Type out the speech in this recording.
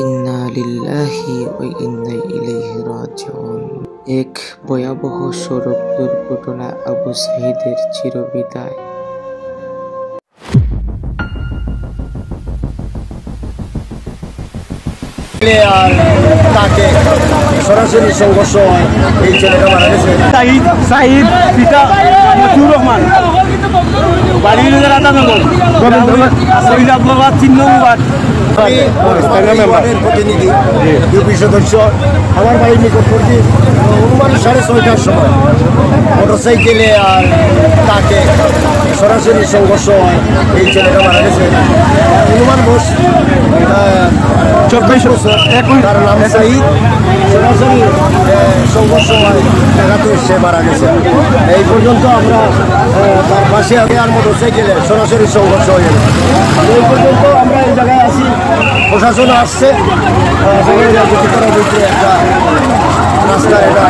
ইন্না লিল্লাহি ওয়া ইন্না ইলাইহি রাজিউন। এক ভয়াবহ সড়ক দুর্ঘটনা আবু সাঈদের চিরবিদায়। আর তাকে সরাসরি সংঘর্ষ হয়, এই ছেলেটা মারা গেছে। সাঈদ পিতা মতিউর রহমান, বাড়ি রাতানগর, চিহ্ন প্রতিনিধি ইউপি সদস্য। আমার বাড়ির নিকটবর্তী অনুমান 6:30টার সময় মোটরসাইকেলে আর তাকে সরাসরি সংঘর্ষ হয়, এই ছেলেটা মারা গেছে। অনুমান বোস 24 বছর, তার নাম সাঈদ। সরাসরি সংঘর্ষ হয়, জায়গাতে সে মারা গেছে। এই পর্যন্ত আমরা তার পাশে আর মোটরসাইকেলে সরাসরি সংঘর্ষ হয়ে গেল। এই পর্যন্ত আমরা এই জায়গায় আসি, প্রশাসন আসছে, একটা রাস্তা এটা